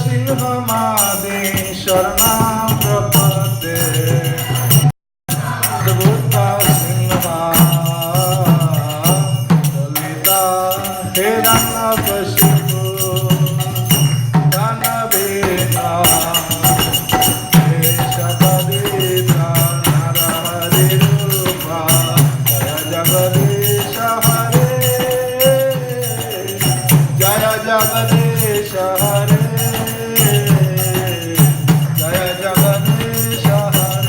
सिंहमादि शरणं प्रपद्ये बुद्धा सिंहमा ललिता हिरण्यकशिपु दानवेना जगदीशा नरहरिरूपा जय जगदीश हरे जय जगदीश हरे जय जगदीश हरे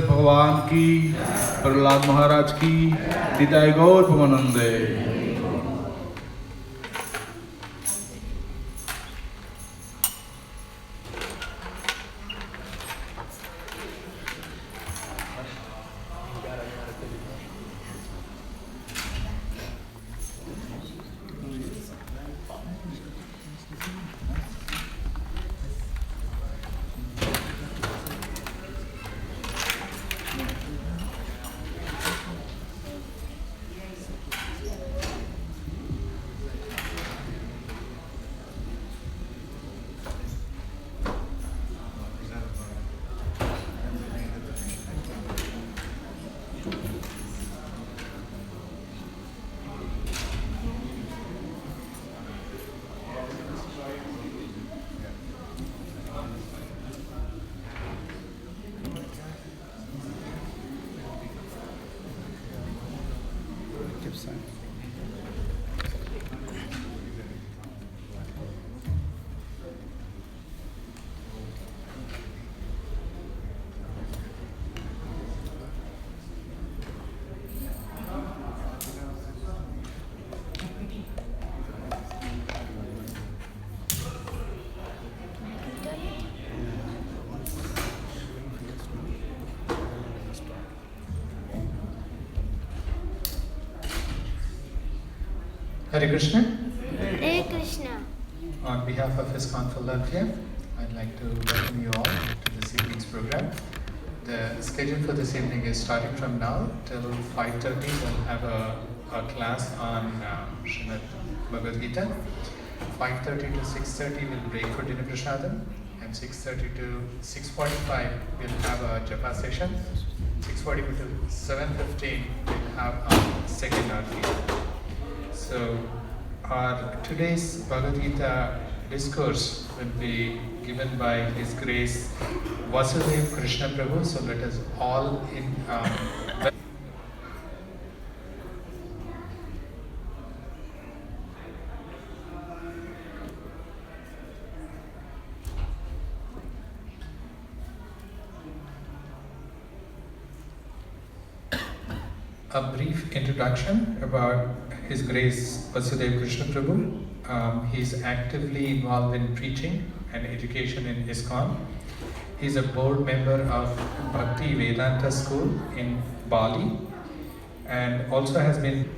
भगवान की, प्रहलाद महाराज की, निताय गौर भवानंदे। Hare Krishna. Hare Krishna. On behalf of ISKCON Philadelphia, I'd like to welcome you all to this evening's program. The schedule for this evening is starting from now till 5:30. We'll have a class on Srimad Bhagavad Gita. 5:30 to 6:30 we'll break for dinner prasadam, and 6:30 to 6:45 we'll have a japa session. 6:45 to 7:15 we'll have a second arti. So our today's Bhagavad Gita discourse will be given by His Grace Vasudev Krishna Prabhu. So let us all in a brief introduction about His Grace Vasudev Krishna Prabhu. He is actively involved in preaching and education in ISKCON. He is a board member of Bhakti Vedanta School in Bali, and also has been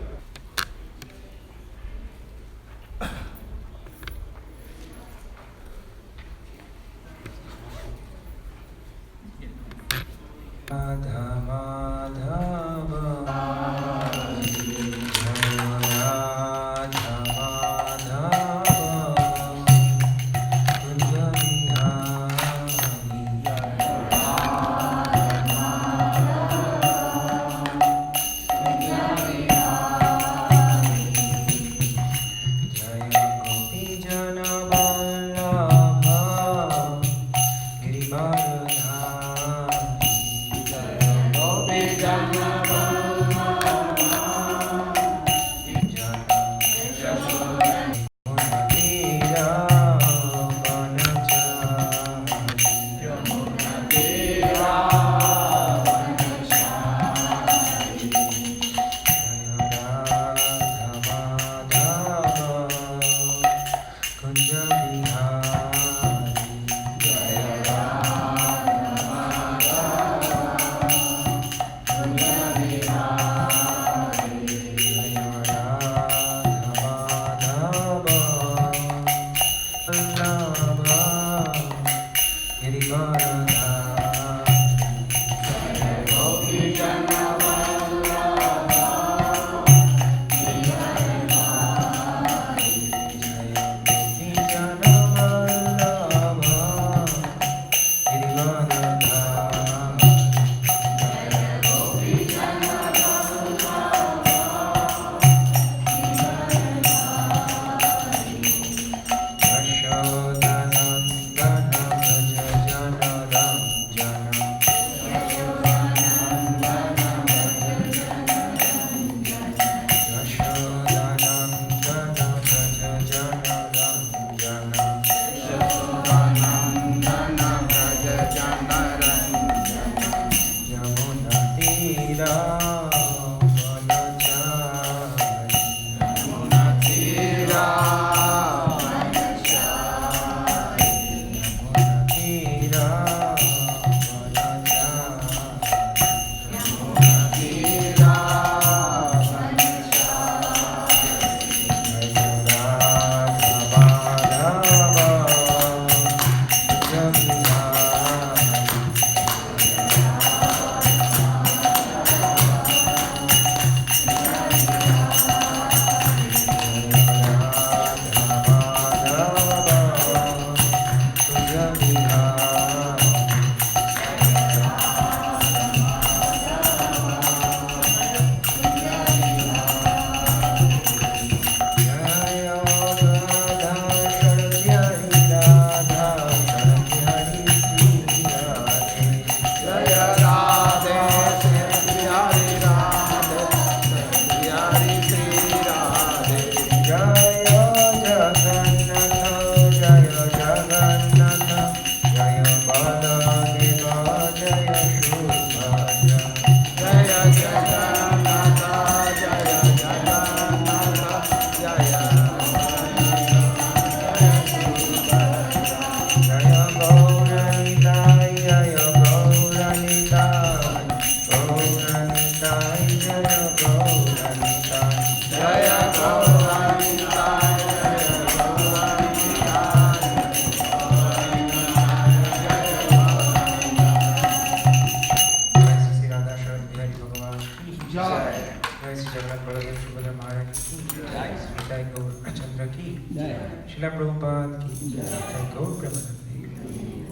Srila Prabhupada ki jai. Gaur Premanande.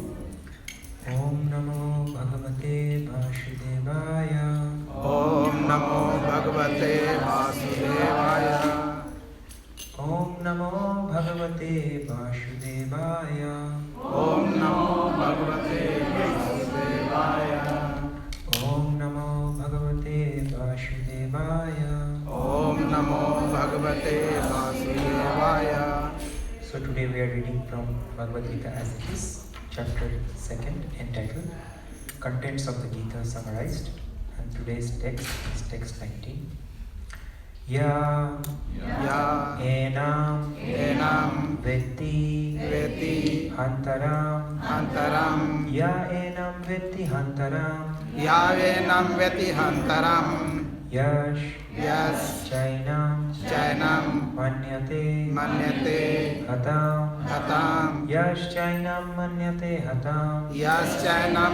Om Namo Bhagavate Vasudevaya. Om Namo Bhagavate Vasudevaya. Om Namo Bhagavate Vasudevaya. Om Namo Bhagavate Vasudevaya. Om Namo Bhagavate Vasudevaya. Om Namo Bhagavate Vasudevaya. So today we are reading from Bhagavad Gita as it is, chapter 2nd, entitled Contents of the Gita Summarized. And today's text is text 19. Ya enam vetti Hantaram ya enam vetti hantaram Yavenam Veti Hantaram yash chainam manyate hatam yash chainam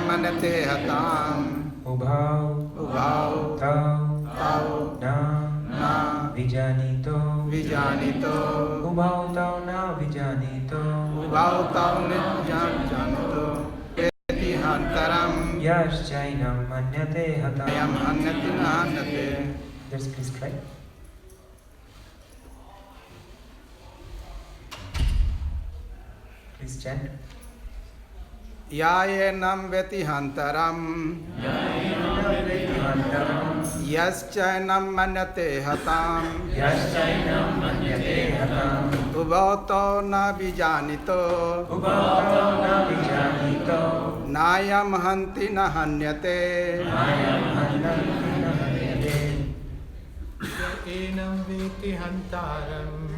manyate hatam ubhav tau na vijanito ubhav tau na vijanito Hantaram yash chainam manyate hatam. Ayam Hanyati Nahanyate. Let's please try. Please chant. Yayenam Veti Hantaram Yaschainam Manyate Hatam Ubhauto na Vijanito Nayam Hanti Nahanyate. Enam veti hantaram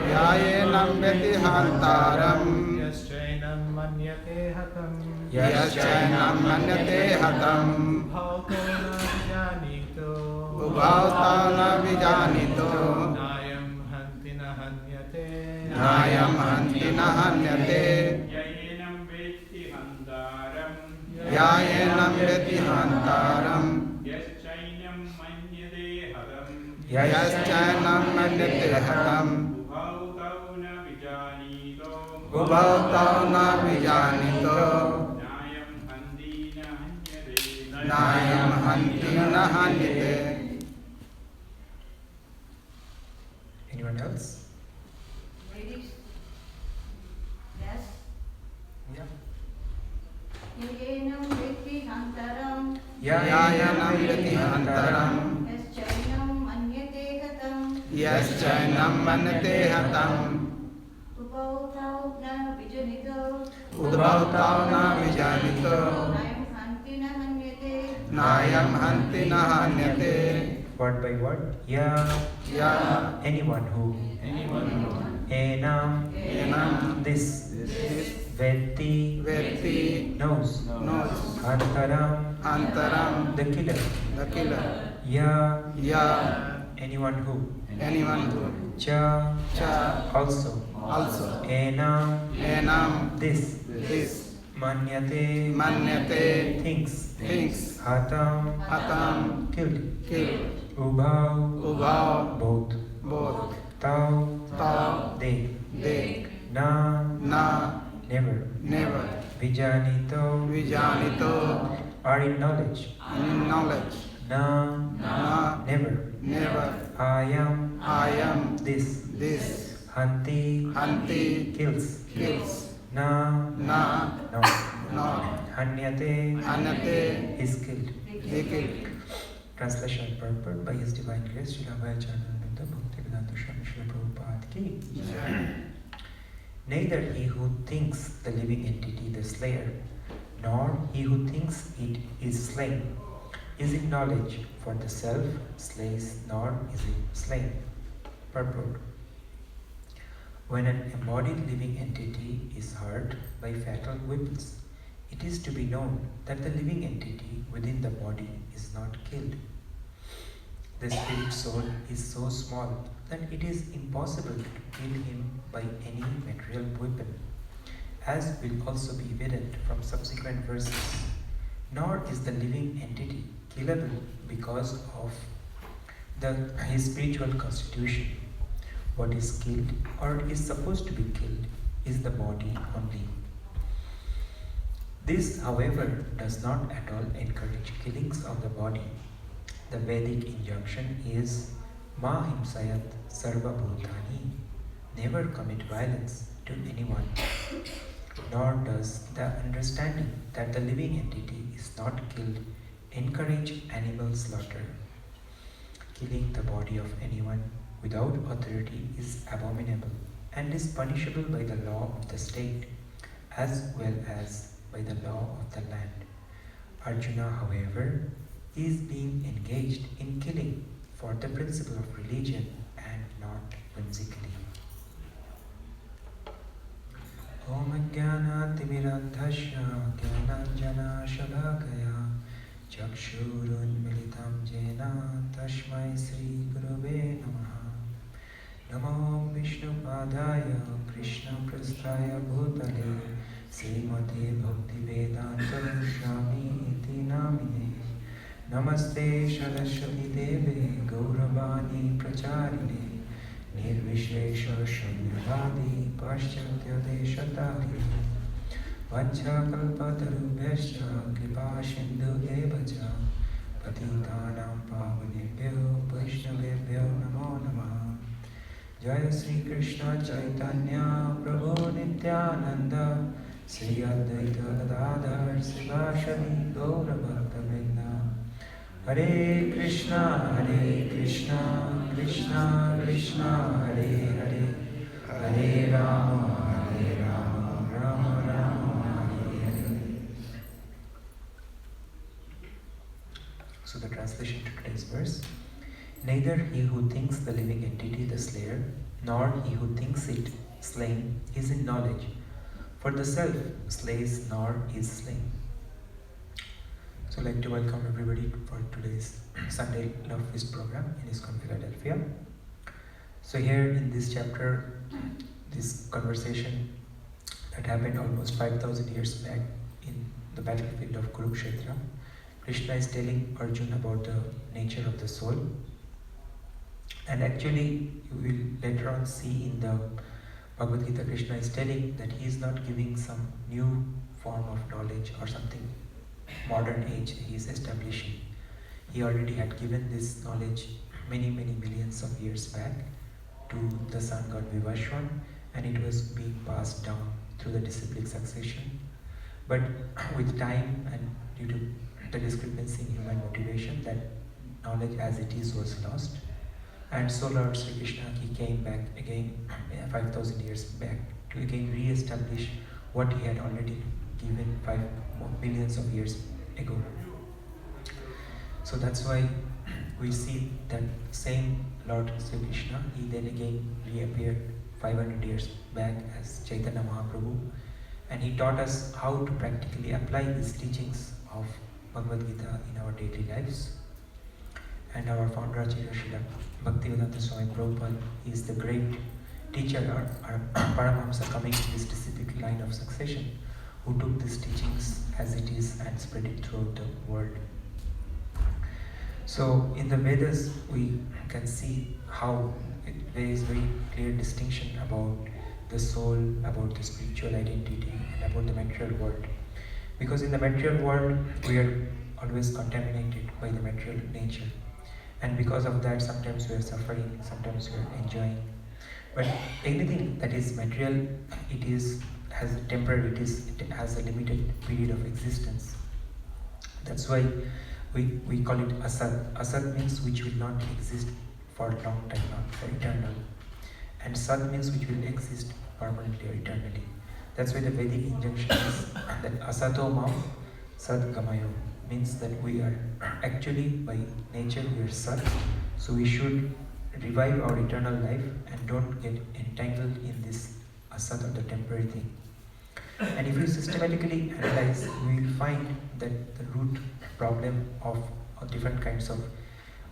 Yayenam Veti Hantaram Yaschainam manyate hatam Yaschainam Manyate Hatam Ubhauto na vijanito Ubhauta na Vijanito Nayam hanti nahanyate Nayam Hanti Nahanyate. Yayenam vetti hantaram Yayenam Veti Hantaram Yaschainam manyate haram Yaschainam Manyate Hatam Ubhautau na vijanito Ubhautau na Vijanito Nayam handi na hanyate Nayam Hanti Nahanyate. Anyone else? Ladies? Yes? Yeah. Yayenam vetti hantaram Yayenam Veti Hantaram yaschainam manyate hatam Yaschainam Manyate Hatam ubhautau na vijanito Ubhautau na Vijanito nayam hanti nahanyate Nayam Hanti Nahanyate. Word by word. Ya. Anyone who. Enam. This. Vetti. Knows. Hantaram. Hantaram The killer. the killer. Ya. Anyone who Cha. Also. Enam. This. Manyate. Thinks. Hatam. Killed. Ubhav. Both. Tau. They. Na. Never. Vijanito. Are in knowledge. Na. Never. Ayam. This. Hanti. Kills. Na. No. Hanyate. Is killed. Translation purport by His Divine Grace, Srila Bhayacharnananda Bhaktivedanta Swami Srila Prabhupada ki. Neither he who thinks the living entity the slayer, nor he who thinks it is slain, is in knowledge, for the self slays nor is it slain. Purport. When an embodied living entity is hurt by fatal weapons, it is to be known that the living entity within the body is not killed. The spirit soul is so small that it is impossible to kill him by any material weapon, as will also be evident from subsequent verses. Nor is the living entity killable because of his spiritual constitution. What is killed or is supposed to be killed is the body only. This, however, does not at all encourage killings of the body. The Vedic injunction is Ma himsayat sarva bhutani. Never commit violence to anyone. Nor does the understanding that the living entity is not killed encourage animal slaughter. Killing the body of anyone without authority is abominable and is punishable by the law of the state as well as by the law of the land. Arjuna, however, is being engaged in killing for the principle of religion and not whimsically. Om Jnana Timirandhasya Jnananjana Shalakaya Chakshurun Militam Jena Tashmai Sri Gurave Namaha. Namo Vishnu Padaya Krishna Prasthaya Bhutale Srimate Bhakti Vedanta Swami Iti Namine. Namaste Saraswati Deve Gauravani Pracharine Nirvishesha Shunyavadi Paschatya Deshatari Vacha Kalpatarubhyascha Kripa Sindhu Evacha Patitanam Pavanebhyo Vaishnavebhyo Namo Namah. Jaya Sri Krishna Chaitanya Prabhu Nityananda Sri Advaita Gadadhar Srivasadi Gaura Bhakta Hare Krishna, Krishna Krishna, Hare Hare, Hare Rama, Rama Rama, Hare Hare. So the translation to today's verse: neither he who thinks the living entity the slayer, nor he who thinks it slain is in knowledge, for the self slays nor is slain. So I'd like to welcome everybody for today's Sunday Love Feast program in ISKCON Philadelphia. So here in this chapter, this conversation that happened almost 5,000 years back in the battlefield of Kurukshetra, Krishna is telling Arjuna about the nature of the soul. And actually, you will later on see in the Bhagavad Gita, Krishna is telling that he is not giving some new form of knowledge or something modern age he is establishing. He already had given this knowledge many millions of years back to the sun god Vivashwan, and it was being passed down through the disciplic succession. But with time and due to the discrepancy in human motivation, that knowledge as it is was lost. And so Lord Sri Krishna, he came back again 5,000 years back to again re-establish what he had already given 5 millions of years ago. So that's why we see that same Lord Sri Krishna, he then again reappeared 500 years back as Chaitanya Mahaprabhu, and he taught us how to practically apply these teachings of Bhagavad Gita in our daily lives. And our founder Acharya Srila Bhaktivedanta Swami Prabhupada is the great teacher, our Paramahamsa coming to this disciplic line of succession, who took these teachings as it is and spread it throughout the world. So in the Vedas, we can see how there is very clear distinction about the soul, about the spiritual identity, and about the material world. Because in the material world, we are always contaminated by the material nature. And because of that, sometimes we are suffering, sometimes we are enjoying. But anything that is material, has a temporary, it has a limited period of existence. That's why we call it asat. Asat means which will not exist for a long time, not for eternal. And sat means which will exist permanently or eternally. That's why the Vedic injunction is that asato ma sat gamayo, means that we are actually by nature we are sat, so we should revive our eternal life and don't get entangled in this asat or the temporary thing. And if you systematically analyze, we will find that the root problem of different kinds of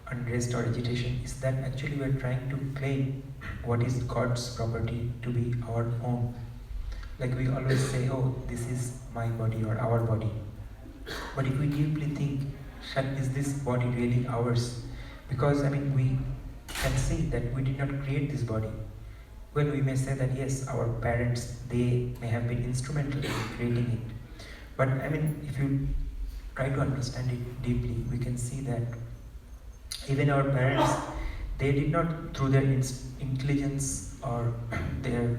unrest or agitation is that actually we are trying to claim what is God's property to be our own. Like we always say, oh, this is my body or our body. But if we deeply think, is this body really ours? Because we can see that we did not create this body. Well, we may say that yes, our parents, they may have been instrumental in creating it. But I mean, if you try to understand it deeply, we can see that even our parents, they did not, through their intelligence or their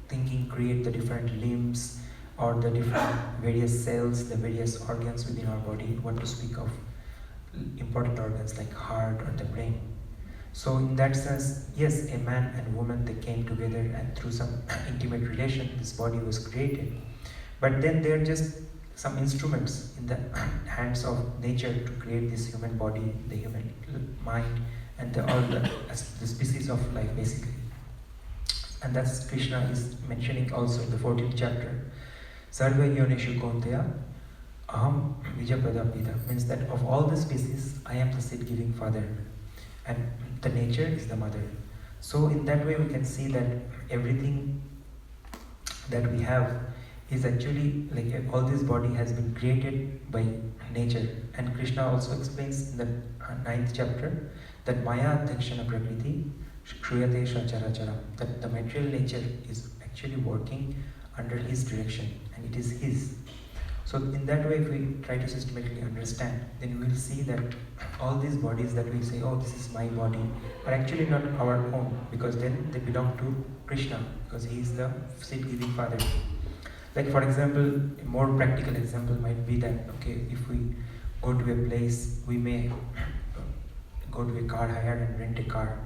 thinking, create the different limbs or the different various cells, the various organs within our body, what to speak of important organs like heart or the brain. So in that sense, yes, a man and woman, they came together and through some intimate relation, this body was created. But then they're just some instruments in the hands of nature to create this human body, the human mind, and all the species of life basically. And that's Krishna is mentioning also in the 14th chapter. Sarva yonishu konteya aham vijapadapita, means that of all the species, I am the seed-giving father, and the nature is the mother. So in that way we can see that everything that we have is actually like all this body has been created by nature. And Krishna also explains in the 9th chapter that Maya Adhyakshana Prakriti Shruyate Shachara, that the material nature is actually working under his direction and it is his. So in that way, if we try to systematically understand, then we will see that all these bodies that we say, oh, this is my body, are actually not our own, because then they belong to Krishna, because he is the seed-giving father. Like for example, a more practical example might be that, okay, if we go to a place, we may go to a car hire and rent a car,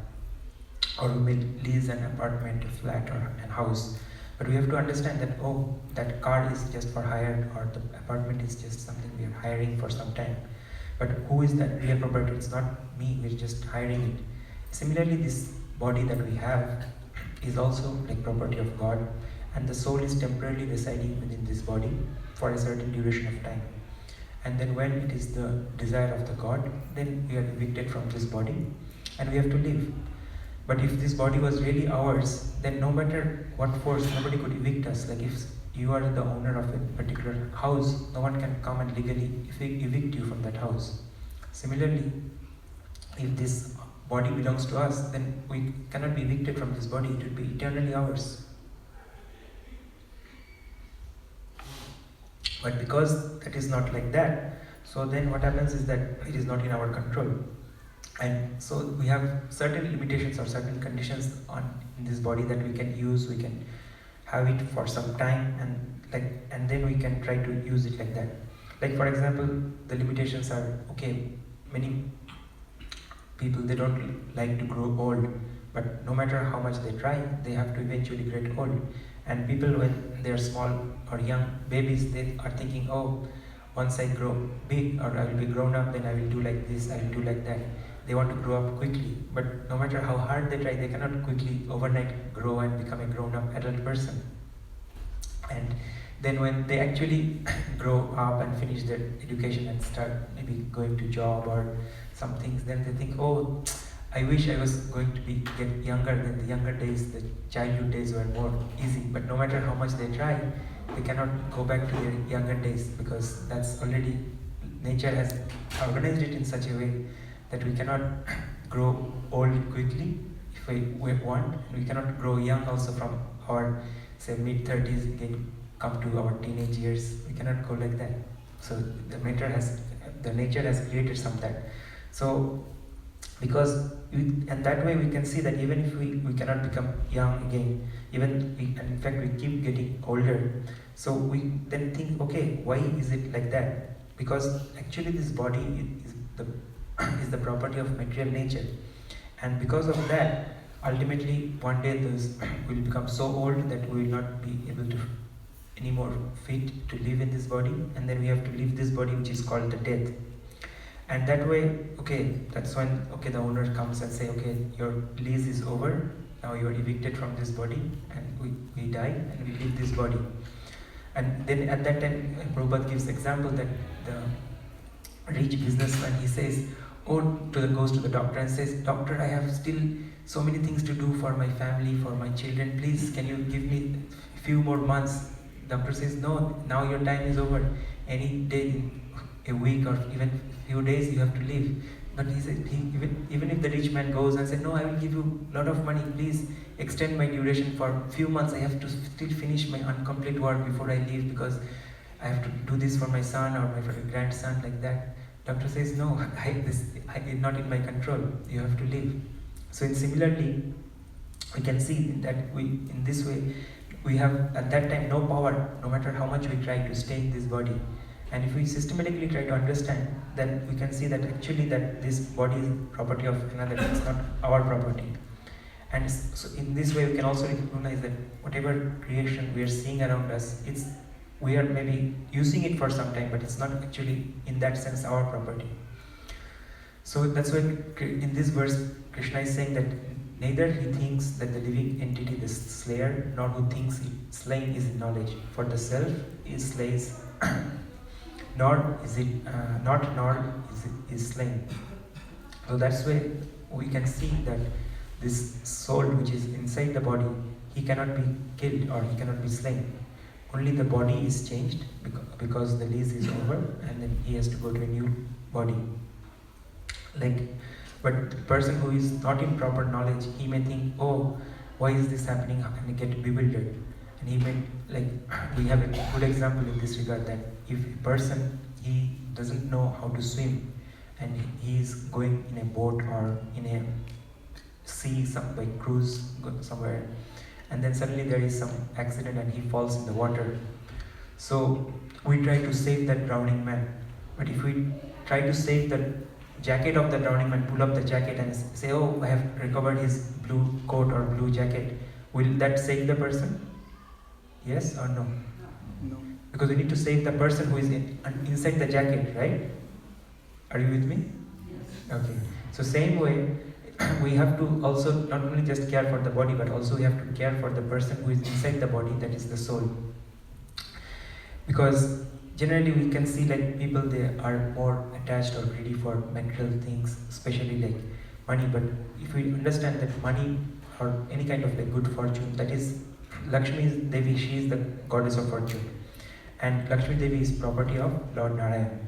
or we may lease an apartment, a flat, or a house. But we have to understand that, oh, that car is just for hire, or the apartment is just something we are hiring for some time. But who is that real proprietor? It's not me, we're just hiring it. Similarly, this body that we have is also like property of God, and the soul is temporarily residing within this body for a certain duration of time. And then when it is the desire of the God, then we are evicted from this body and we have to live. But if this body was really ours, then no matter what force, nobody could evict us. Like if you are the owner of a particular house, no one can come and legally evict you from that house. Similarly, if this body belongs to us, then we cannot be evicted from this body. It will be eternally ours. But because that is not like that, so then what happens is that it is not in our control. And so we have certain limitations or certain conditions in this body that we can use. We can have it for some time, and then we can try to use it like that. Like for example, the limitations are, okay, many people, they don't like to grow old, but no matter how much they try, they have to eventually get old. And people, when they're small or young babies, they are thinking, oh, once I grow big or I will be grown up, then I will do like this, I will do like that. They want to grow up quickly, but no matter how hard they try, they cannot quickly overnight grow and become a grown-up adult person. And then when they actually grow up and finish their education and start maybe going to job or some things, then they think, oh, I wish I was going to get younger. Than the younger days, the childhood days were more easy. But no matter how much they try, they cannot go back to their younger days, because that's already, nature has organized it in such a way that we cannot grow old quickly if we want. We cannot grow young also from our, say, mid-30s again come to our teenage years. We cannot go like that. So the nature has created some that. So and that way we can see that even if we cannot become young again, in fact we keep getting older. So we then think, okay, why is it like that? Because actually this body is the property of material nature, and because of that, ultimately one day we'll become so old that we will not be able to anymore fit to live in this body, and then we have to leave this body, which is called the death. And that way, okay, that's when the owner comes and say, okay, your lease is over, now you are evicted from this body, and we die and we leave this body. And then at that time, Prabhupada gives example that the rich businessman, he says, goes to the doctor and says, doctor, I have still so many things to do for my family, for my children, please can you give me a few more months? Doctor says, no, now your time is over. Any day, a week or even few days you have to leave. But he said, even if the rich man goes and said, no, I will give you a lot of money, please extend my duration for a few months. I have to still finish my incomplete work before I leave because I have to do this for my son or my grandson, like that. Doctor says, no, this is not in my control. You have to leave. So similarly, we can see that in this way, we have at that time no power, no matter how much we try to stay in this body. And if we systematically try to understand, then we can see that actually that this body is property of another, it's not our property. And so in this way we can also recognize that whatever creation we are seeing around us, we are maybe using it for some time, but it's not actually in that sense our property. So that's why in this verse Krishna is saying that neither he thinks that the living entity, the slayer, nor who thinks it slain is in knowledge. For the self is slays, nor is it is slain. So that's why we can see that this soul which is inside the body, he cannot be killed or he cannot be slain. Only the body is changed because the lease is over, and then he has to go to a new body. But the person who is not in proper knowledge, he may think, oh, why is this happening? And he get bewildered. And he may, we have a good example in this regard, that if a person, he doesn't know how to swim, and he is going in a boat or in a sea, cruise somewhere, and then suddenly there is some accident and he falls in the water. So we try to save that drowning man. But if we try to save the jacket of the drowning man, pull up the jacket and say, oh, I have recovered his blue coat or blue jacket, will that save the person? Yes or no? No. Because we need to save the person who is inside the jacket, right? Are you with me? Yes. Okay. So same way, we have to also not only just care for the body, but also we have to care for the person who is inside the body, that is the soul. Because generally we can see people, they are more attached or greedy for material things, especially like money. But if we understand that money or any kind of good fortune, that is Lakshmi Devi, she is the goddess of fortune. And Lakshmi Devi is property of Lord Narayan.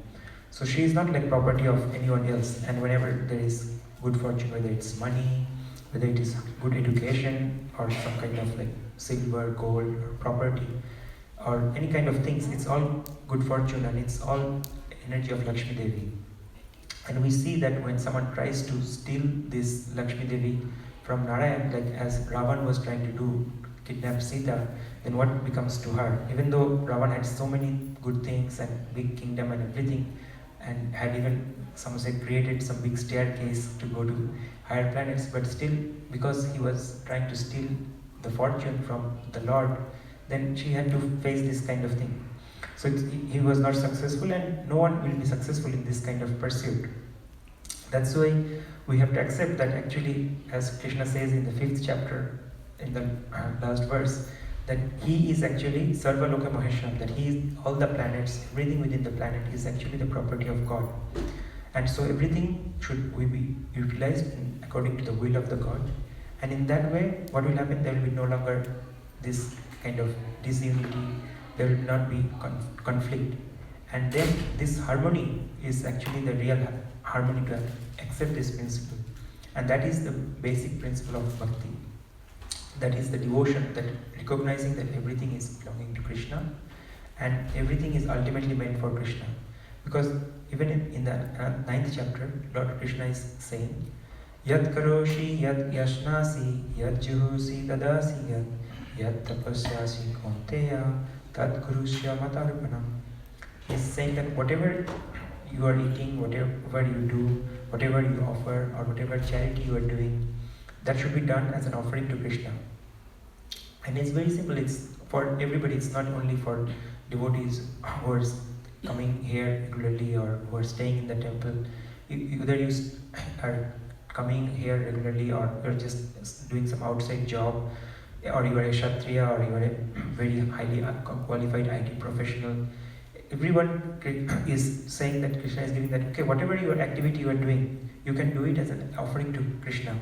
So she is not property of anyone else. And whenever there is good fortune, whether it's money, whether it is good education, or some kind of silver, gold, or property, or any kind of things, it's all good fortune and it's all energy of Lakshmi Devi. And we see that when someone tries to steal this Lakshmi Devi from Narayan, as Ravan was trying to do, kidnap Sita, then what becomes to her? Even though Ravan had so many good things and big kingdom and everything, and had even, some say, created some big staircase to go to higher planets, but still, because he was trying to steal the fortune from the Lord, then she had to face this kind of thing. So he was not successful, and no one will be successful in this kind of pursuit. That's why we have to accept that actually, as Krishna says in the 5th chapter, in the last verse, that he is actually Sarva Loka Maheshwaram, that he is all the planets, everything within the planet is actually the property of God. And so everything should be utilized according to the will of the God. And in that way, what will happen? There will be no longer this kind of disunity, there will not be conflict. And then this harmony is actually the real harmony to accept this principle. And that is the basic principle of bhakti. That is the devotion, that recognizing that everything is belonging to Krishna and everything is ultimately meant for Krishna. Because even in the 9th chapter, Lord Krishna is saying, Yat karoshi yat yashnasi yat juhusi tadasi yat tapasyasi kaunteya tat kurusya matarpanam. He's saying that whatever you are eating, whatever you do, whatever you offer, or whatever charity you are doing, that should be done as an offering to Krishna. And it's very simple, it's for everybody, it's not only for devotees who are coming here regularly or who are staying in the temple. Either you are coming here regularly or you're just doing some outside job, or you are a Kshatriya, or you are a very highly qualified IT professional. Everyone is saying that Krishna is giving that, okay, whatever your activity you are doing, you can do it as an offering to Krishna.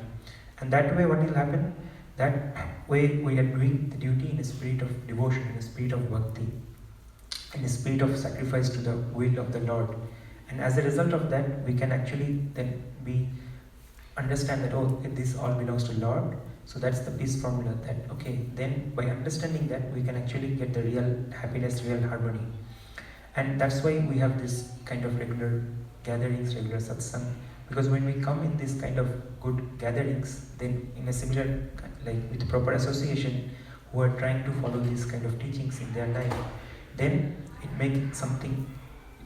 And that way what will happen? That way we are doing the duty in a spirit of devotion, in a spirit of bhakti, in a spirit of sacrifice to the will of the Lord. And as a result of that, we can actually then we understand that, oh, this all belongs to Lord. So that's the peace formula, that okay, then by understanding that we can actually get the real happiness, real harmony. And that's why we have this kind of regular gatherings, regular satsang, because when we come in this kind of good gatherings, then in a similar, like with proper association, who are trying to follow these kind of teachings in their life, then it makes something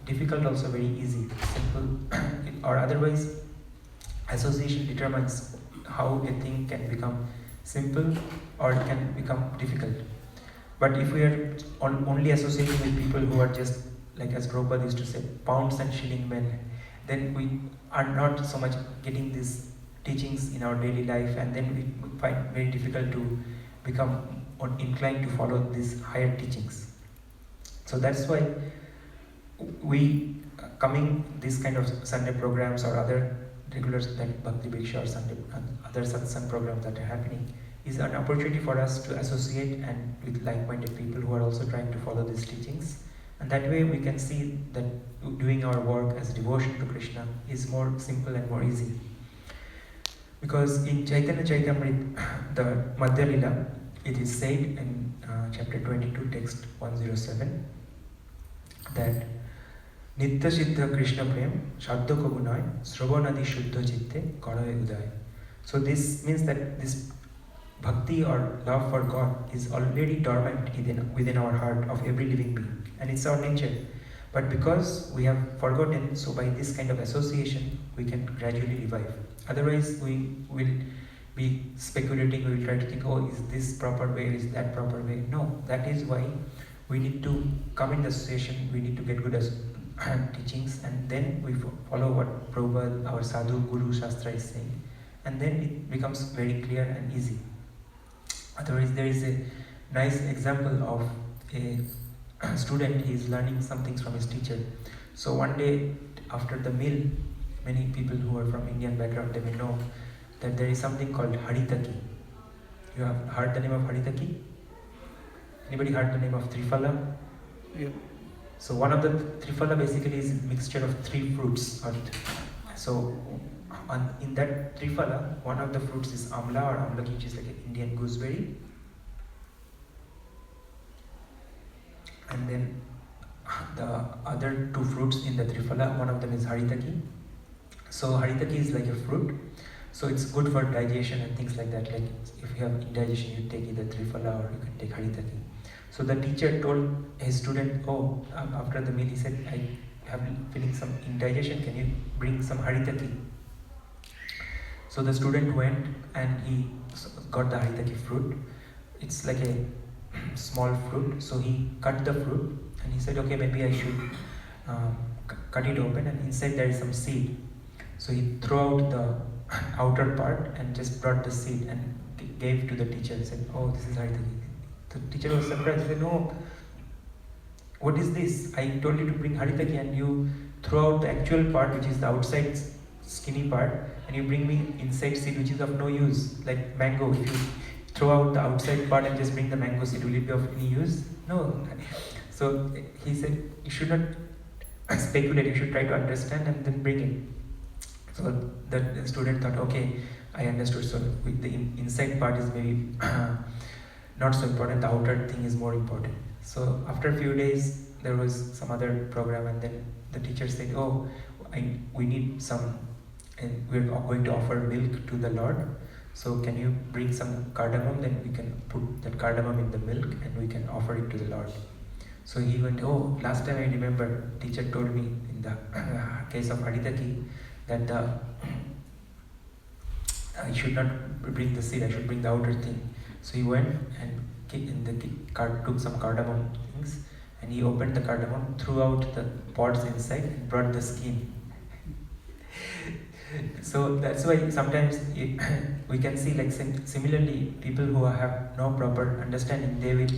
difficult also very easy, simple. Or otherwise, association determines how a thing can become simple or it can become difficult. But if we are only associating with people who are just, like as Prabhupada used to say, pounds and shilling men, then we are not so much getting these teachings in our daily life, and then we find it very difficult to become inclined to follow these higher teachings. So that's why we coming these kind of Sunday programs or other regular like Bhakti Bhiksha or Sunday other satsang programs that are happening is an opportunity for us to associate and with like-minded people who are also trying to follow these teachings. And that way we can see that doing our work as devotion to Krishna is more simple and more easy. Because in Chaitanya Chaitamrita, the Madhya Lila, it is said in chapter 22, text 107, that Nitya Siddha Krishna Prem Shadda Kabunai Sravanadi Shuddha Chitte Karaye Uday. So this means that this bhakti or love for God is already dormant within our heart of every living being, and it's our nature. But because we have forgotten, so by this kind of association, we can gradually revive. Otherwise, we will be speculating, we will try to think, oh, is this proper way, is that proper way? No, that is why we need to come in the association, we need to get good teachings, and then we follow what Prabhupada, our Sadhu, Guru, Shastra is saying. And then it becomes very clear and easy. Otherwise, there is a nice example of a student, he is learning some things from his teacher. So one day after the meal, many people who are from Indian background, they may know that there is something called Haritaki. You have heard the name of Haritaki? Anybody heard the name of Triphala? Yeah. So one of the Triphala basically is a mixture of three fruits. So in that Triphala, one of the fruits is Amla or Amlaki, which is like an Indian gooseberry. And then the other two fruits in the Triphala, one of them is Haritaki. So Haritaki is like a fruit. So it's good for digestion and things like that. Like if you have indigestion, you take either Triphala or you can take Haritaki. So the teacher told his student, oh, after the meal, he said, I have feeling some indigestion, can you bring some Haritaki? So the student went and he got the Haritaki fruit. It's like a small fruit. So he cut the fruit and he said, okay, maybe I should cut it open, and inside there is some seed. So he threw out the outer part and just brought the seed and gave to the teacher and said, oh, this is Haritaki. The teacher was surprised. He said, no, what is this? I told you to bring Haritaki and you throw out the actual part, which is the outside skinny part, and you bring me inside seed, which is of no use, like mango. If you throw out the outside part and just bring the mango seed, will it be of any use? No. So he said, you should not speculate, you should try to understand and then bring it. So the student thought, okay, I understood. So the inside part is maybe not so important, the outer thing is more important. So after a few days, there was some other program, and then the teacher said, oh, we need some, and we're going to offer milk to the Lord. So can you bring some cardamom, then we can put that cardamom in the milk and we can offer it to the Lord. So he went, oh, last time I remember, teacher told me in the case of Haritaki that I should not bring the seed, I should bring the outer thing. So he went and took some cardamom things, and he opened the cardamom, threw out the pods inside and brought the skin. So that's why sometimes we can see, like similarly, people who have no proper understanding, they will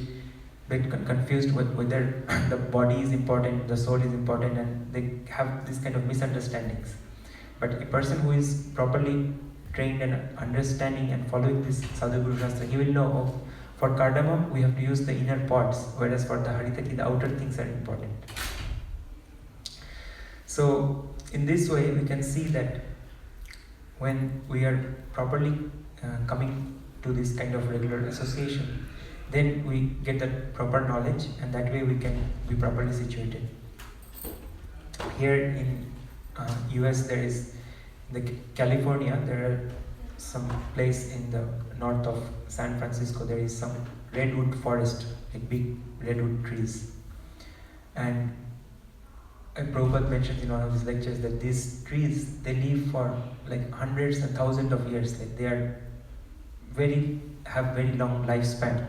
get confused with whether the body is important, the soul is important, and they have this kind of misunderstandings. But a person who is properly trained and understanding and following this Sadhu Guru Shastra, he will know, oh, for cardamom we have to use the inner pods, whereas for the Haritaki the outer things are important. So in this way we can see that when we are properly coming to this kind of regular association, then we get that proper knowledge, and that way we can be properly situated. Here in US, there is California. There are some place in the north of San Francisco. There is some redwood forest, like big redwood trees, and Prabhupada mentions in one of his lectures that these trees, they live for like hundreds and thousands of years. Like they are have very long lifespan.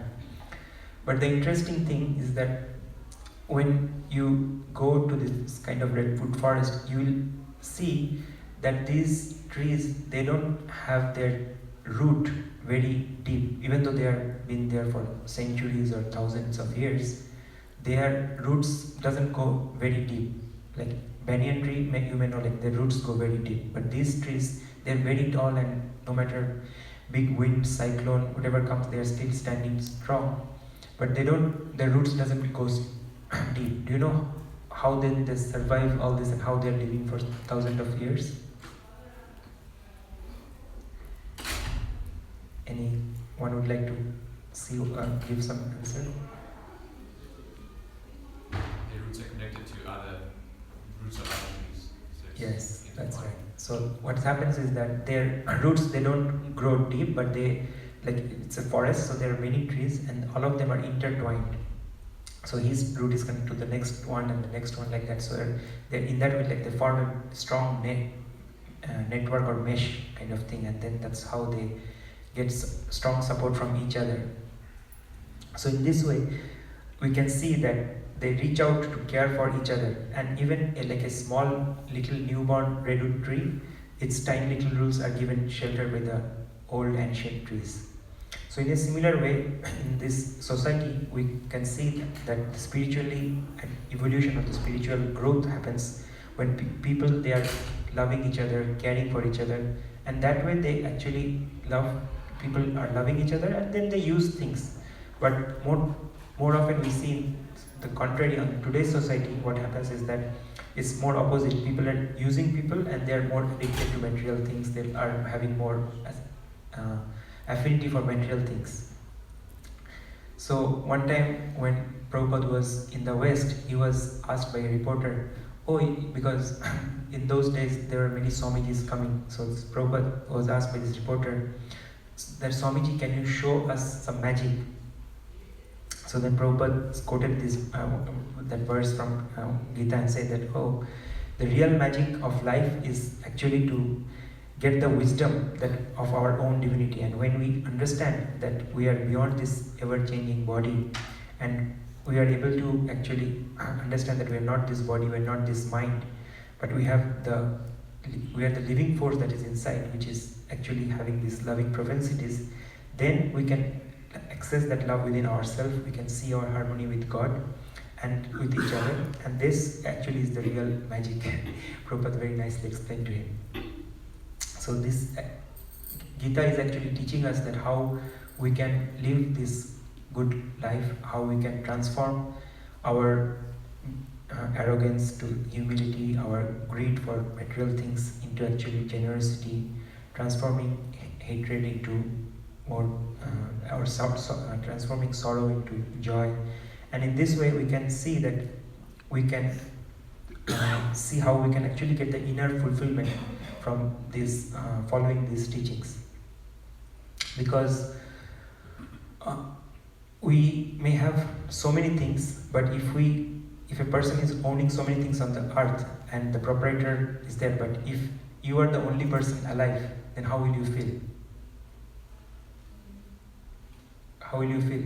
But the interesting thing is that when you go to this kind of redwood forest, you will see that these trees, they don't have their root very deep, even though they have been there for centuries or thousands of years. Their roots doesn't go very deep. Like banyan tree, you may know, like their roots go very deep. But these trees, they're very tall, and no matter big wind, cyclone, whatever comes, they are still standing strong. But their roots doesn't go deep. Do you know how they survive all this and how they are living for thousands of years? Anyone would like to give some answer? The roots are connected to other roots of other trees. So it's Yes, that's intertwined. right. So what happens is that their roots, they don't grow deep, but it's a forest, so there are many trees and all of them are intertwined. So his root is connected to the next one and the next one, like that. So they in that way, like they form a strong network or mesh kind of thing, and then that's how they get strong support from each other. So in this way, we can see that they reach out to care for each other, and even like a small little newborn redwood tree, its tiny little roots are given shelter by the old ancient trees. So in a similar way, in this society, we can see that the spiritually evolution of the spiritual growth happens when people, they are loving each other, caring for each other, and that way they actually people are loving each other, and then they use things. But more often we see the contrary. On today's society, what happens is that it's more opposite. People are using people, and they are more addicted to material things. They are having more affinity for material things. So one time when Prabhupada was in the West, he was asked by a reporter, because in those days there were many Swamijis coming. So Prabhupada was asked by this reporter that, Swamiji, can you show us some magic? So then Prabhupada quoted that verse from Gita and said that, the real magic of life is actually to get the wisdom of our own divinity. And when we understand that we are beyond this ever-changing body, and we are able to actually understand that we are not this body, we are not this mind, but we are the living force that is inside, which is actually having these loving propensities, then we can access that love within ourselves. We can see our harmony with God and with each other, and this actually is the real magic. Prabhupada very nicely explained to him. So this Gita is actually teaching us that how we can live this good life, how we can transform our arrogance to humility, our greed for material things into actually generosity, transforming hatred into more, transforming sorrow into joy. And in this way we can see that we can see how we can actually get the inner fulfillment from this, following these teachings. Because we may have so many things, but if a person is owning so many things on the earth and the proprietor is there, but if you are the only person alive, then how will you feel? How will you feel?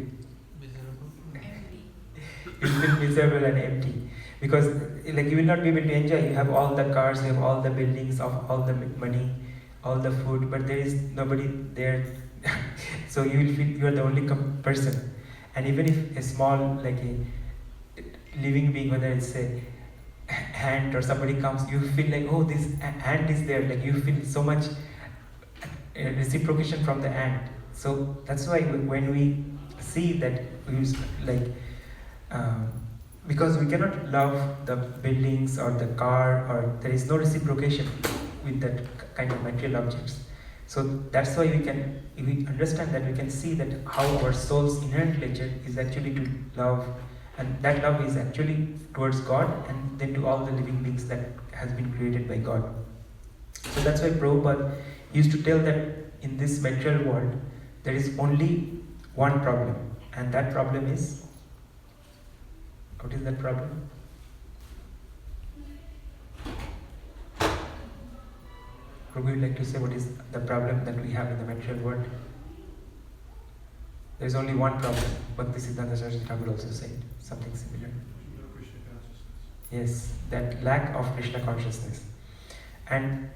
You will feel miserable and empty. Because you will not be able to enjoy. You have all the cars, you have all the buildings, all the money, all the food, but there is nobody there. So you will feel you are the only person. And even if a small, a living being, whether it's a ant or somebody comes, you feel like, this ant is there. You feel so much reciprocation from the ant. So that's why when we see that, because we cannot love the buildings or the car, or there is no reciprocation. with that kind of material objects. So that's why we can, if we understand that, we can see that how our soul's inherent nature is actually to love, and that love is actually towards God and then to all the living beings that has been created by God. So that's why Prabhupada used to tell that in this material world there is only one problem, and that problem is, what is that problem? Would you like to say what is the problem that we have in the material world? There is only one problem, but this Siddhanta Saraswati Thakur also said something similar. Yes, that lack of Krishna consciousness. And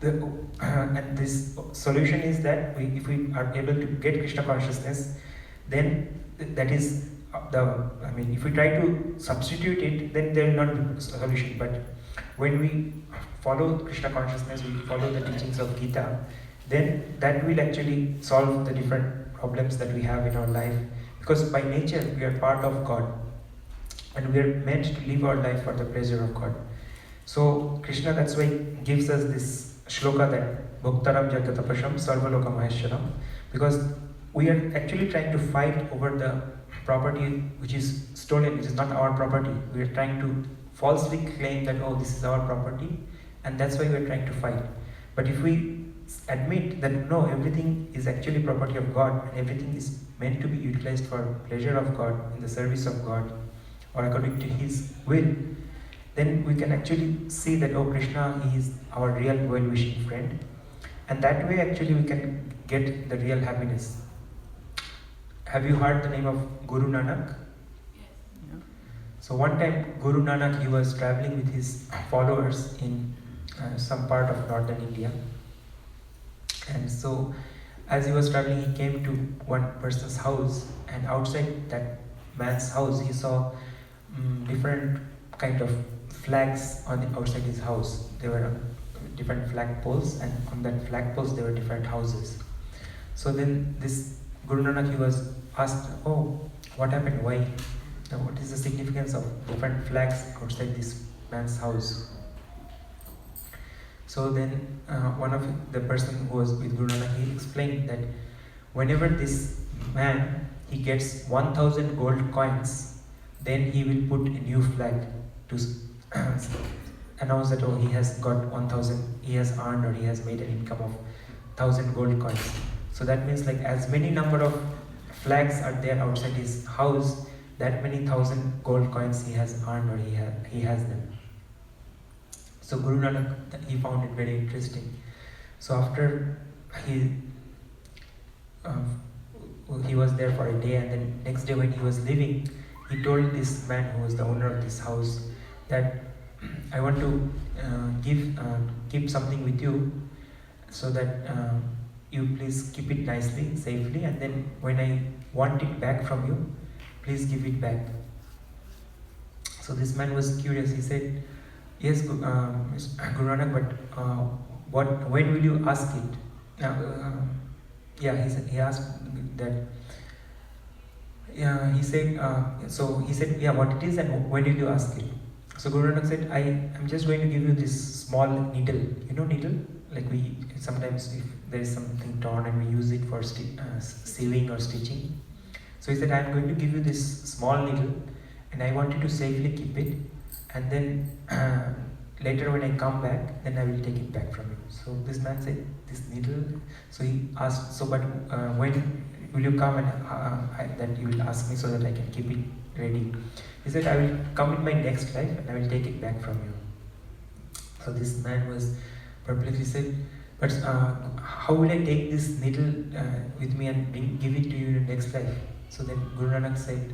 and this solution is that if we are able to get Krishna consciousness, then that is if we try to substitute it, then there will not be a solution. But when we follow Krishna consciousness, we follow the teachings of Gita, then that will actually solve the different problems that we have in our life. Because by nature we are part of God, and we are meant to live our life for the pleasure of God. So Krishna, that's why gives us this shloka that Bhaktaram Jagatapasham Sarvaloka Maheshwaram, because we are actually trying to fight over the property which is stolen, which is not our property. We are trying to falsely claim that, oh, this is our property, and that's why we are trying to fight. But if we admit that no, everything is actually property of God and everything is meant to be utilized for pleasure of God, in the service of God, or according to His will, then we can actually see that, oh, Krishna is our real well-wishing friend, and that way actually we can get the real happiness. Have you heard the name of Guru Nanak? Yeah. So one time Guru Nanak, he was traveling with his followers in some part of northern India, and so as he was traveling, he came to one person's house, and outside that man's house he saw different kind of flags on the outside his house. There were different flag poles, and on that flag poles there were different houses. So then this Guru Nanak, he was asked, oh, what happened? Why? Now, what is the significance of different flags outside this man's house? So then one of the person who was with Guru Nanak, he explained that whenever this man, he gets 1,000 gold coins, then he will put a new flag to announce that, oh, he has got 1,000, he has earned or he has made an income of 1,000 gold coins. So that means like as many number of flags are there outside his house, that many 1,000 gold coins he has earned or he has them. So Guru Nanak, he found it very interesting. So after he was there for a day, and then next day when he was leaving, he told this man who was the owner of this house that I want to keep something with you, so that you please keep it nicely, safely, and then when I want it back from you, please give it back. So this man was curious. He said, yes, Guru Nanak, but when will you ask it? He asked that. He said, yeah, what it is and when did you ask it? So Guru Nanak said, I'm just going to give you this small needle. You know needle? Like we sometimes, if there is something torn and we use it for sewing or stitching. So he said, I'm going to give you this small needle, and I want you to safely keep it, and then later when I come back, then I will take it back from you. So this man said, this needle. So he asked, so but when will you come, and that you will ask me so that I can keep it ready? He said, I will come in my next life and I will take it back from you. So this man was perplexed. He said, but how will I take this needle with me and give it to you in the next life? So then Guru Nanak said,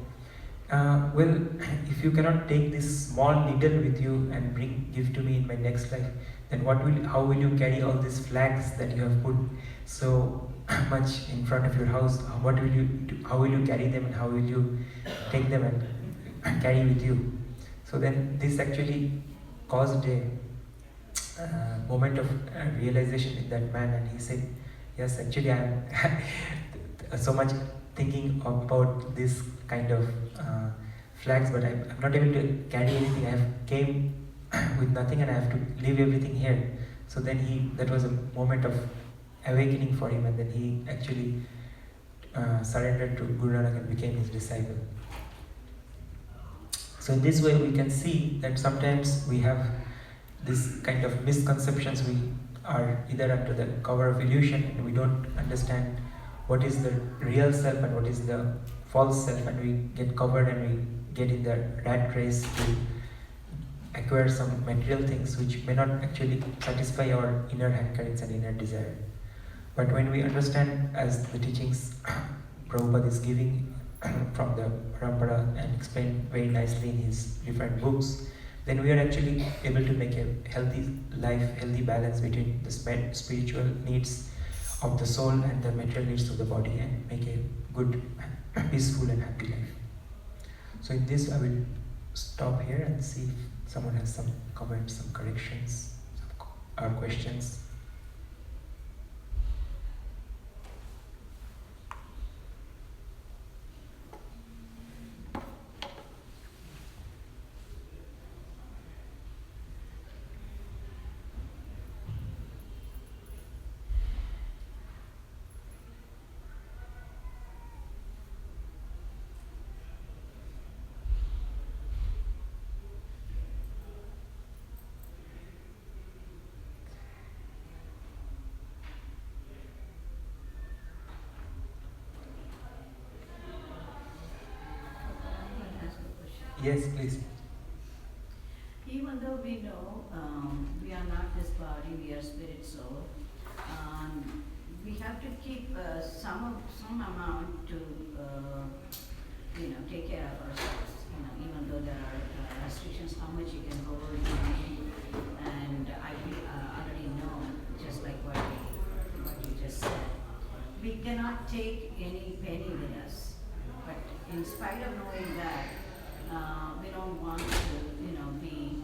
well, if you cannot take this small needle with you and give to me in my next life, then how will you carry all these flags that you have put so much in front of your house? What will you do? How will you carry them, and how will you take them and carry with you? So then this actually caused a moment of realization in that man, and he said, yes, actually I am so much thinking about this kind of flags, but I'm not able to carry anything. I have came with nothing and I have to leave everything here. So then that was a moment of awakening for him, and then he actually surrendered to Guru Nanak and became his disciple. So in this way we can see that sometimes we have this kind of misconceptions. We are either under the cover of illusion and we don't understand what is the real self and what is the false self, and we get covered and we get in the rat race to acquire some material things which may not actually satisfy our inner hankerings and inner desire. But when we understand, as the teachings Prabhupada is giving from the Parampara and explained very nicely in his different books, then we are actually able to make a healthy life, healthy balance between the spiritual needs of the soul and the material needs of the body, and make a good, peaceful and happy life. So in this I will stop here and see if someone has some comments, some corrections, or questions. Yes, please. Even though we know we are not this body, we are spirit soul, we have to keep some amount to take care of ourselves. Even though there are restrictions, how much you can hold, and I already know, just like what you just said, we cannot take any penny with us. But in spite of knowing that, we don't want to, be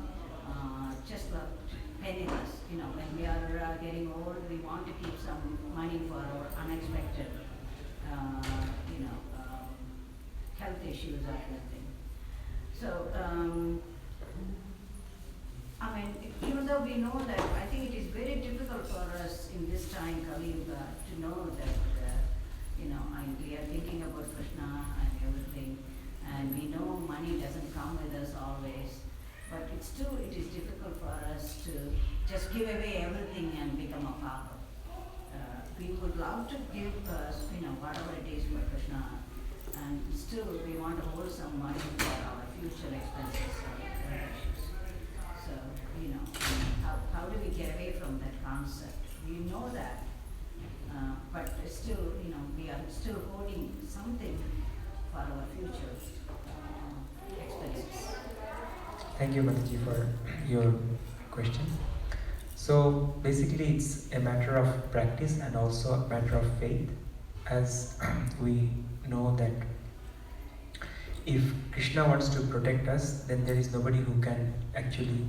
just penniless. When we are getting old, we want to keep some money for our unexpected, health issues or anything. So, even though we know that, I think it is very difficult for us in this time, Kali Yuga, to know that, we are thinking about Krishna and everything. And we know money doesn't come with us always, but it is difficult for us to just give away everything and become a pauper. We would love to give whatever it is for Krishna, and still we want to hold some money for our future expenses or issues. So, how do we get away from that concept? We know that, but still, we are still holding something for our future expenses. Thank you, Mataji, for your question. So basically it's a matter of practice and also a matter of faith, as we know that if Krishna wants to protect us, then there is nobody who can actually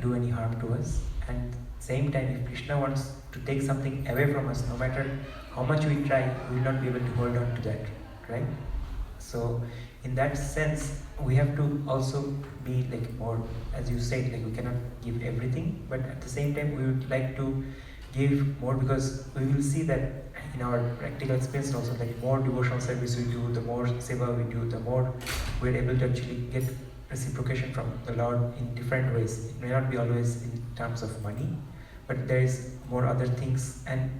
do any harm to us. And same time, if Krishna wants to take something away from us, no matter how much we try, we will not be able to hold on to that, right? So in that sense, we have to also be more, as you said, we cannot give everything, but at the same time we would like to give more, because we will see that in our practical experience also, more devotional service we do, the more seva we do, the more we're able to actually get reciprocation from the Lord in different ways. It may not be always in terms of money, but there is more other things. And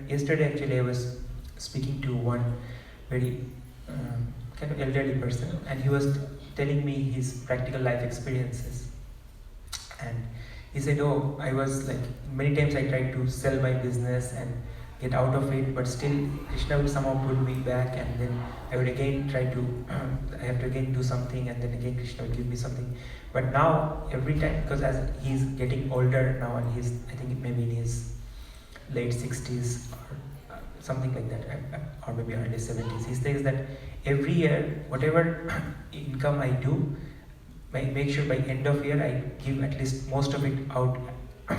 yesterday actually I was speaking to one very kind of elderly person, and he was telling me his practical life experiences. And he said, oh, I was many times I tried to sell my business and get out of it, but still Krishna would somehow pull me back, and then I would again try to, I have to again do something, and then again Krishna would give me something. But now, every time, because as he's getting older now, and he's, I think maybe in his late 60s or something like that, or maybe early 70s, he says that every year, whatever income I do, I make sure by end of year I give at least most of it out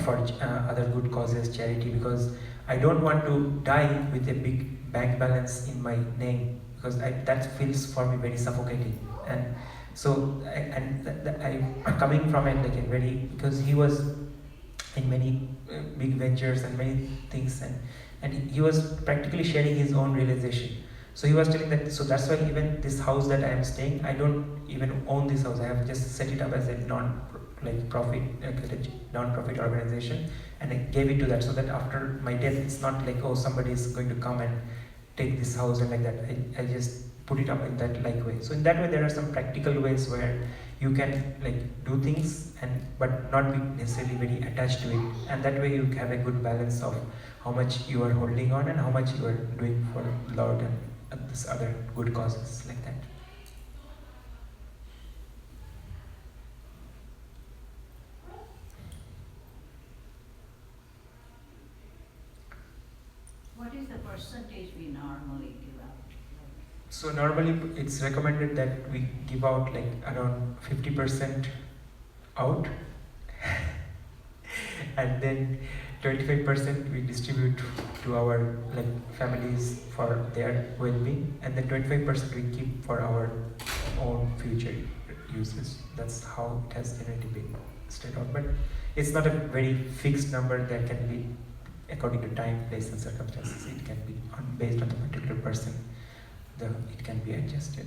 for other good causes, charity, because I don't want to die with a big bank balance in my name, because that feels for me very suffocating. And so, I'm coming from it a very, because he was in many big ventures and many things, and he was practically sharing his own realization. So he was telling that, so that's why even this house that I am staying, I don't even own this house. I have just set it up as a non-profit organization, and I gave it to that, so that after my death, it's not like, oh, somebody is going to come and take this house and like that. I just put it up in that way. So in that way, there are some practical ways where you can do things but not be necessarily very attached to it, and that way you have a good balance of how much you are holding on and how much you are doing for Lord and this other good causes like that. What is the percentage we normally give out? So normally it's recommended that we give out around 50% out and then 25% we distribute to our families for their well-being, and then 25% we keep for our own future uses. That's how it has generally been stated out. But it's not a very fixed number that can be according to time, place and circumstances. It can be based on the particular person. It can be adjusted.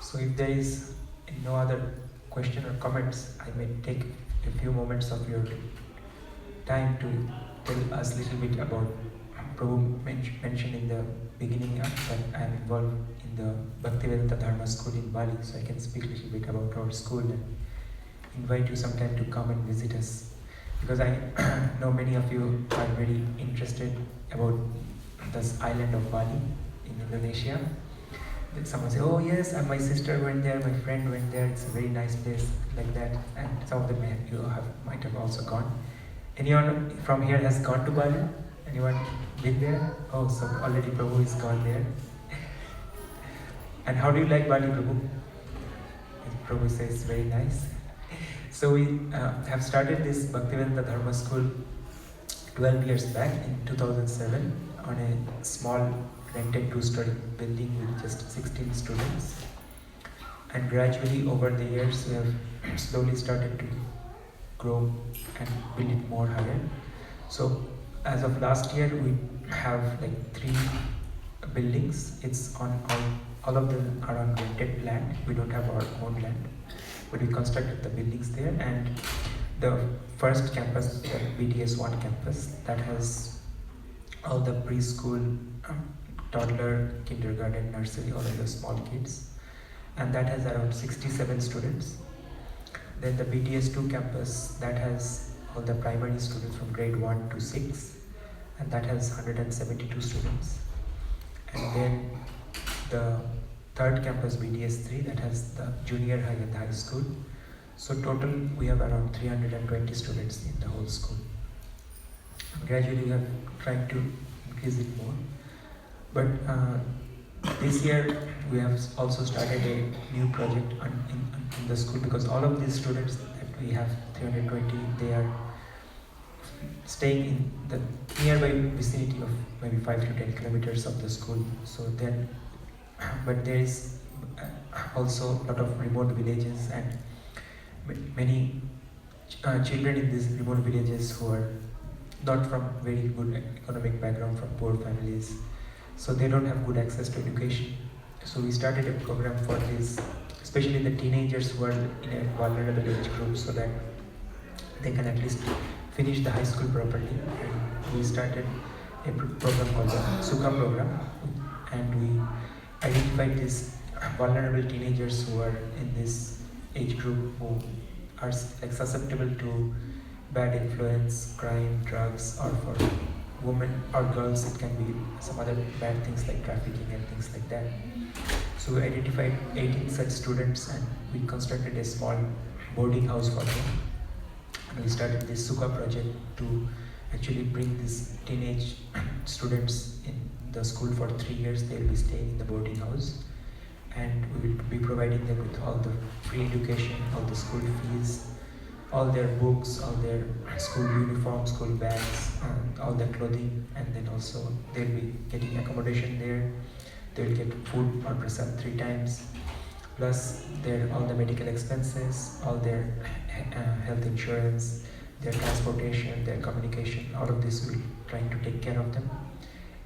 So if there is no other question or comments, I may take a few moments of your time to tell us a little bit about Prabhu mentioned in the beginning that I am involved in the Bhaktivedanta Dharma School in Bali, so I can speak a little bit about our school and invite you sometime to come and visit us, because I know many of you are very interested about this island of Bali in Indonesia. Someone say, oh yes, and my sister went there, my friend went there, it's a very nice place, like that, and some of them might have also gone. Anyone from here has gone to Bali? Anyone been there? Oh, so already Prabhu is gone there. And how do you like Bali, Prabhu? Prabhu says very nice. So we have started this Bhaktivedanta Dharma School 12 years back in 2007 on a small rented two-story building with just 16 students. And gradually over the years we have slowly started to grow and build it more higher. So as of last year we have 3 buildings. It's on all of them are on rented land. We don't have our own land, but we constructed the buildings there. And the first campus, the BTS1 campus, that has all the preschool, toddler, kindergarten, nursery, all of the small kids, and that has around 67 students. Then the BTS2 campus, that has all the primary students from grade 1 to 6, and that has 172 students. And then the third campus, BTS3, that has the junior high and high school. So total we have around 320 students in the whole school. And gradually we are trying to increase it more. But this year we have also started a new project in the school, because all of these students that we have, 320, they are staying in the nearby vicinity of maybe 5 to 10 kilometers of the school. So then, but there is also a lot of remote villages and many children in these remote villages who are not from very good economic background, from poor families. So they don't have good access to education. So we started a program for this, especially the teenagers who are in a vulnerable age group, so that they can at least finish the high school properly. And we started a program called the ISKCON program, and we identified these vulnerable teenagers who are in this age group, who are susceptible to bad influence, crime, drugs, or for women or girls it can be some other bad things like trafficking and things like that. So we identified 18 such students and we constructed a small boarding house for them. And we started this ISKCON project to actually bring these teenage students in the school for 3 years. They will be staying in the boarding house, and we will be providing them with all the free education, all the school fees, all their books, all their school uniforms, school bags, and all their clothing, and then also they'll be getting accommodation there. They will get food or prasad 3 times, plus all the medical expenses, all their health insurance, their transportation, their communication, all of this we're trying to take care of them.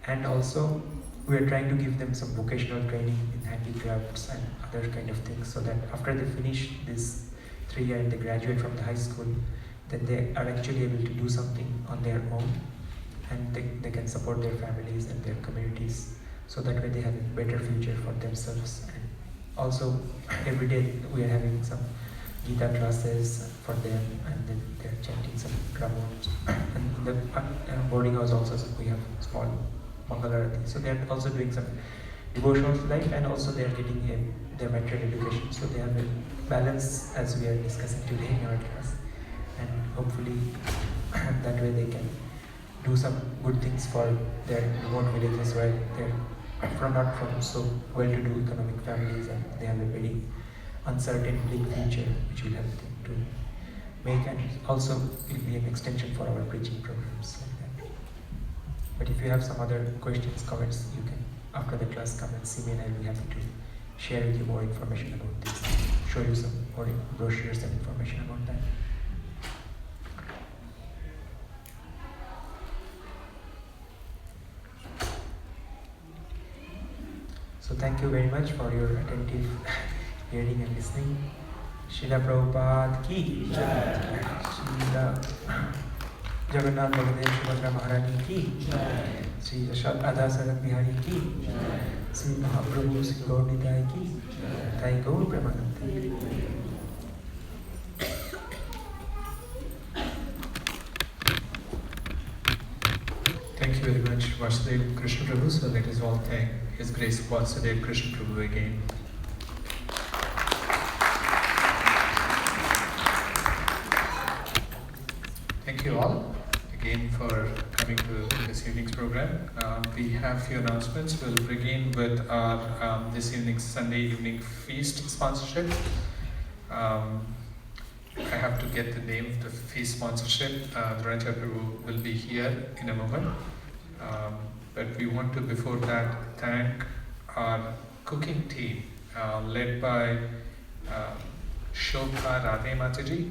And also we are trying to give them some vocational training in handicrafts and other kind of things, so that after they finish this 3 years and they graduate from the high school, then they are actually able to do something on their own, and they can support their families and their communities, so that way they have a better future for themselves. And also every day we are having some Gita classes for them, and then they're chanting some gramons. And in the boarding house also we have small Mangalarati. So they're also doing some devotional life, and also they're getting their material education. So they have a balance, as we are discussing today in our class. And hopefully that way they can do some good things for their remote villages where they're not from so well-to-do economic families, and they have a very uncertain, bleak future, which will help them to make, and also will be an extension for our preaching programs like that. But if you have some other questions, comments, you can, after the class, come and see me, and I'll be happy to share with you more information about this, show you some more brochures and information about that. So thank you very much for your attentive hearing and listening. Srila Prabhupada ki Jai. Srila Jagannath Baladev Subhadra Maharani ki Jai. Sri Radha Sarat Bihari ki Jai. Sri Mahaprabhu Sri Gaur Nitai ki Jai. Thai Gaur Premanande. Thank you very much, Vasudev Krishna Prabhu. So let us all thank His Grace Vasudev Krishna Prabhu again. Thank you all again for coming to this evening's program. We have few announcements. We'll begin with our this evening's Sunday evening feast sponsorship. I have to get the name of the feast sponsorship. Dharanjay Prabhu will be here in a moment. But we want to, before that, thank our cooking team led by Shobha Radhe Mataji,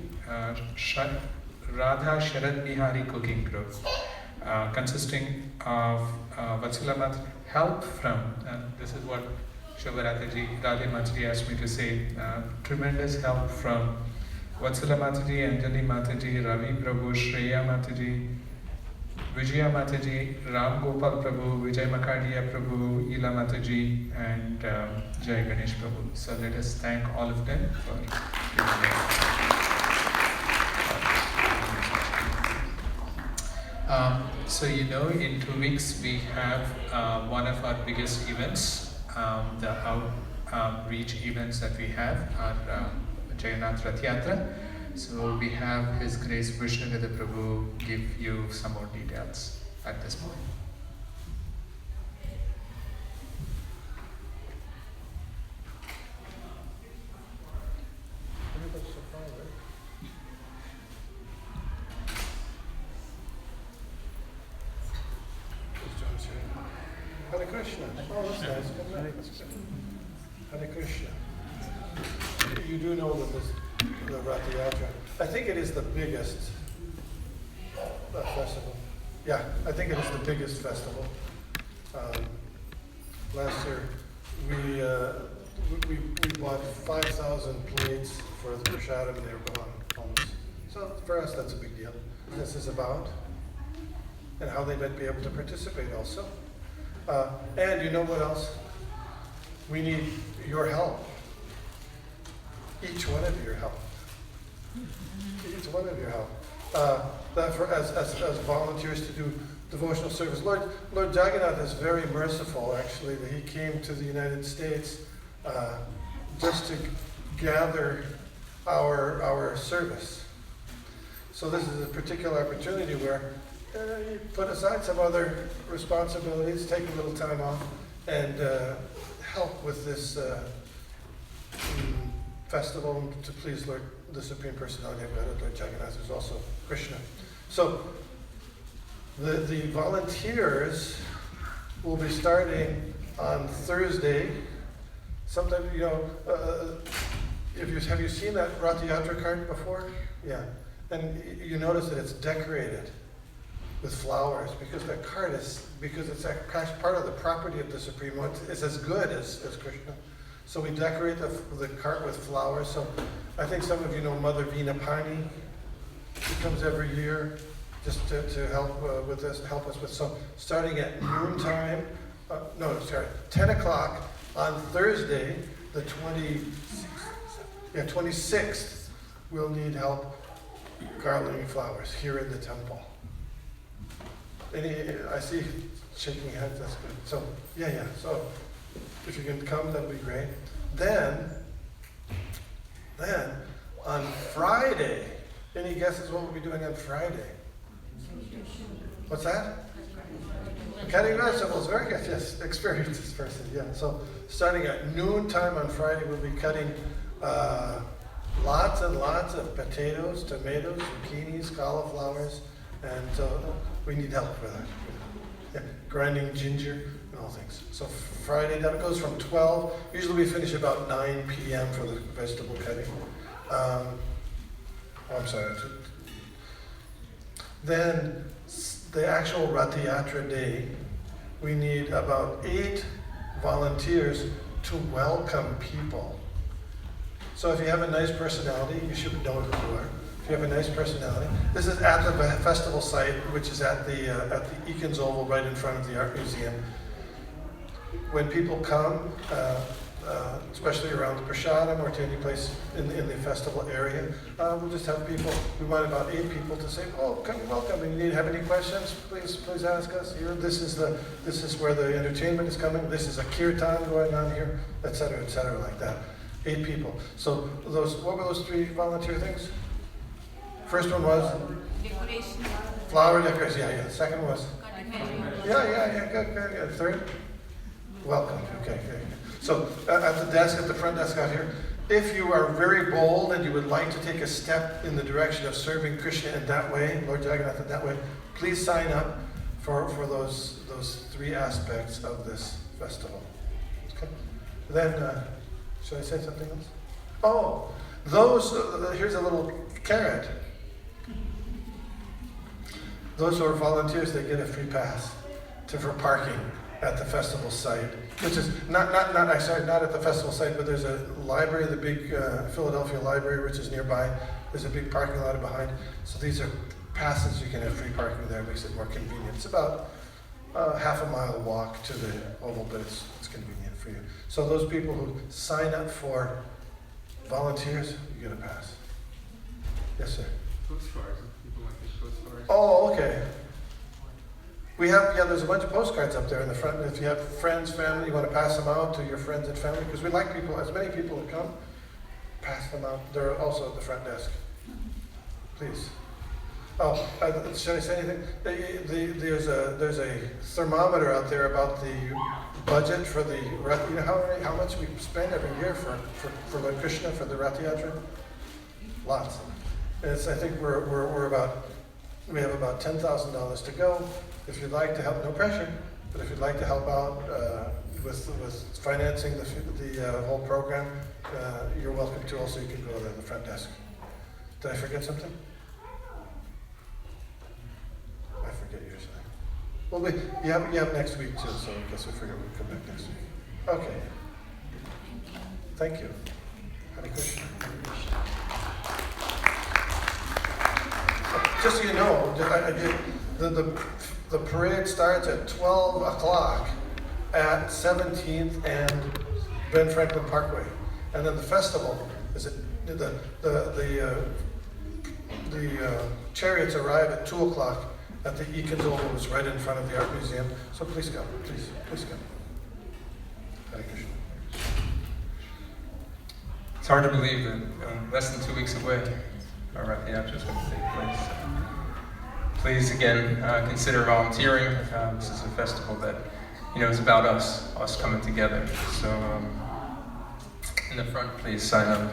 Radha Sharad Bihari Cooking Group, consisting of Vatsala Mat, help from, this is what Shobha Radhe Mataji asked me to say, tremendous help from Vatsala Mataji, Anjali Mataji, Ravi Prabhu, Shreya Mataji, Vijaya Mataji, Ram Gopal Prabhu, Vijay Makadia Prabhu, Ila Mataji, and Jai Ganesh Prabhu. So let us thank all of them for giving their so you know, in 2 weeks we have one of our biggest events, the outreach events that we have, our Jagannath Rath Yatra. So we have His Grace Vishnugada Prabhu give you some more details at this point. Hare Krishna. Oh, that's nice. Hare Krishna. You do know that the Rath Yatra, I think it is the biggest festival. Yeah, I think it is the biggest festival. Last year, we bought 5,000 plates for the prasadam, and they were gone almost. So for us, that's a big deal. This is about, and how they might be able to participate also. And you know what else? We need your help. Each one of your help. Each one of your help. That for as volunteers to do devotional service. Lord Jagannath is very merciful, actually, that He came to the United States just to gather our service. So this is a particular opportunity where you put aside some other responsibilities, take a little time off, and help with this festival to please Lord, the Supreme Personality of Godhead, Lord Jagannath, who's also Krishna. So the volunteers will be starting on Thursday, sometimes, have you seen that Rath Yatra cart before? Yeah. And you notice that it's decorated with flowers because that cart because it's part of the property of the Supreme Lord. It's as good as Krishna. So we decorate the cart with flowers. So I think some of you know Mother Veena Pani. She comes every year just to help with this, help us with some. Starting at noontime, 10 o'clock on Thursday, the 26th, we'll need help garlanding flowers here in the temple. I see shaking heads, that's good. So, so if you can come, that'd be great. Then on Friday, any guesses what we'll be doing on Friday? What's that? Cutting vegetables, very good, yes, experienced this person, yeah. So starting at noontime on Friday, we'll be cutting lots and lots of potatoes, tomatoes, zucchinis, cauliflowers, and we need help for that. Yeah, grinding ginger and all things. So Friday, that goes from 12. Usually we finish about 9 p.m. for the vegetable cutting. I'm sorry. Then the actual Rath Yatra day, we need about 8 volunteers to welcome people. So if you have a nice personality, you should know who you are. If you have a nice personality, this is at the festival site, which is at the ISKCON Oval, right in front of the art museum. When people come, especially around the Prashadam or to any place in the festival area, we'll just have people. We want about 8 people to say, "Oh, come, welcome! And you have any questions? Please ask us. Here, this is where the entertainment is coming. This is a kirtan going on here, etc., like that." 8 people. So what were those 3 volunteer things? First one was Decoration. flower decoration. Yeah. Second was yeah. Good. Third, welcome. Okay. So at the front desk out here, if you are very bold and you would like to take a step in the direction of serving Krishna in that way, Lord Jagannath in that way, please sign up for those 3 aspects of this festival. Okay. Then, should I say something else? Oh, here's a little carrot. Those who are volunteers, they get a free pass for parking at the festival site, which is not at the festival site, but there's a library, the big Philadelphia library, which is nearby. There's a big parking lot behind. So these are passes. You can have free parking there. It makes it more convenient. It's about half a mile walk to the oval, but it's convenient for you. So those people who sign up for volunteers, you get a pass. Yes, sir. Postcards. People like these postcards. Oh, okay. There's a bunch of postcards up there in the front. If you have friends, family, you want to pass them out to your friends and family, because we like people, as many people that come, pass them out. They're also at the front desk. Please. Oh, should I say anything? There's a thermometer out there about the budget for the Rath. You know how much we spend every year for Lord Krishna, for the Rath Yatra? Lots. I think we have about $10,000 to go. If you'd like to help, no pressure, but if you'd like to help out with financing the whole program, you're welcome to. Also, you can go to the front desk. Did I forget something? I forget usually. Well, you have next week too, so I guess we figure we'll come back next week. Okay. Thank you. Hare Krishna. Just so you know, the parade starts at 12 o'clock at 17th and Ben Franklin Parkway, and then the festival is the chariots arrive at 2 o'clock at the ISKCON Oval, which is right in front of the art museum. So please come, please come. Hare Krishna. It's hard to believe that less than 2 weeks away, our Rath Yatra is going to take place. Please again consider volunteering. This is a festival that is about us coming together. So in the front, please sign up.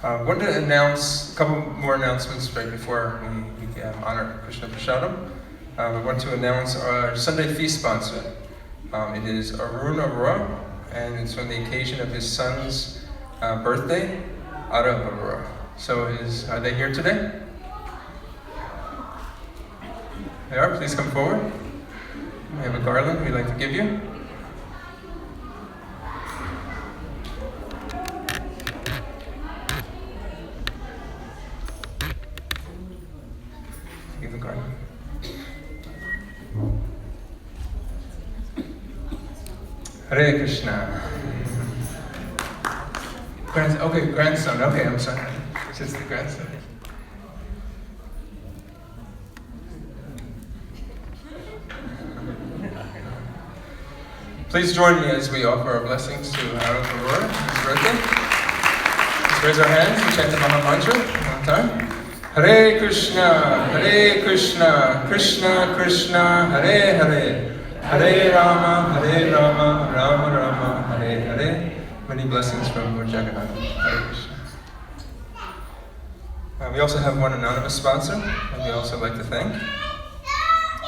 I wanted to announce a couple more announcements right before we honor Krishna Prashadam. We want to announce our Sunday feast sponsor. It is Arun Arora, and it's on the occasion of his son's birthday, Arab Arora. So are they here today? They are. Please come forward. We have a garland we'd like to give you. Give a garland. Hare Krishna. Grandson. Okay, I'm sorry. It's just the grandson. Please join me as we offer our blessings to Arab Arora, his birthday. Let's raise our hands and chant the Maha Mantra one time. Hare Krishna, Krishna Krishna, Hare Hare, Hare Rama, Rama Rama, Hare Hare. Many blessings from Lord Jagannath. Hare Krishna. We also have one anonymous sponsor that we also like to thank.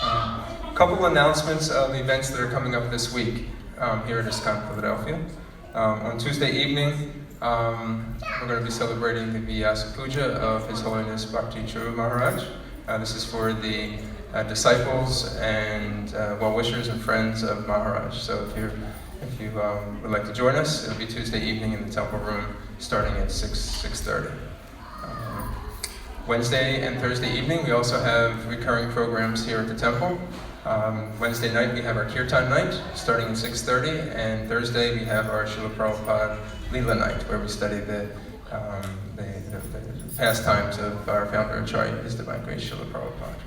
A couple announcements of events that are coming up this week here at ISKCON Philadelphia. On Tuesday evening, we're going to be celebrating the Vyasa Puja of His Holiness Bhakti Churu Maharaj. This is for the disciples and well-wishers and friends of Maharaj. So if you would like to join us, it'll be Tuesday evening in the temple room starting at 6:30. Wednesday and Thursday evening, we also have recurring programs here at the temple. Wednesday night, we have our Kirtan night, starting at 6:30, and Thursday, we have our Srila Prabhupada Leela night, where we study the pastimes of our founder Acharya, His Divine Grace Srila Prabhupada.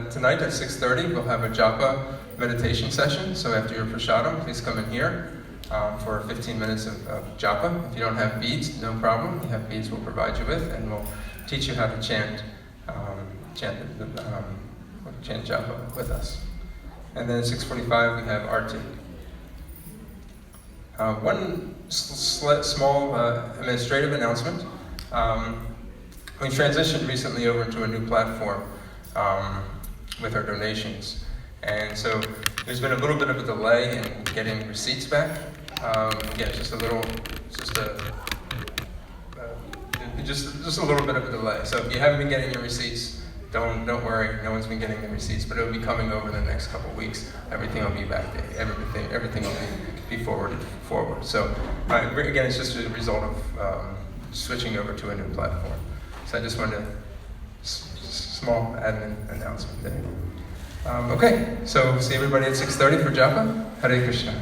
Tonight at 6:30, we'll have a japa meditation session, so after your prasadam, please come in here for 15 minutes of japa. If you don't have beads, no problem. We have beads we'll provide you with, and we'll teach you how to chant japa with us. And then at 6:45 we have arti. One small administrative announcement. We transitioned recently over to a new platform with our donations, and so there's been a little bit of a delay in getting receipts back. Again, just a little bit of a delay. So if you haven't been getting your receipts, don't worry. No one's been getting the receipts, but it'll be coming over the next couple of weeks. Everything will be back. Everything will be forwarded forward. So again, it's just a result of switching over to a new platform. So I just wanted a small admin announcement there. Okay, so see everybody at 6:30 for japa. Hare Krishna.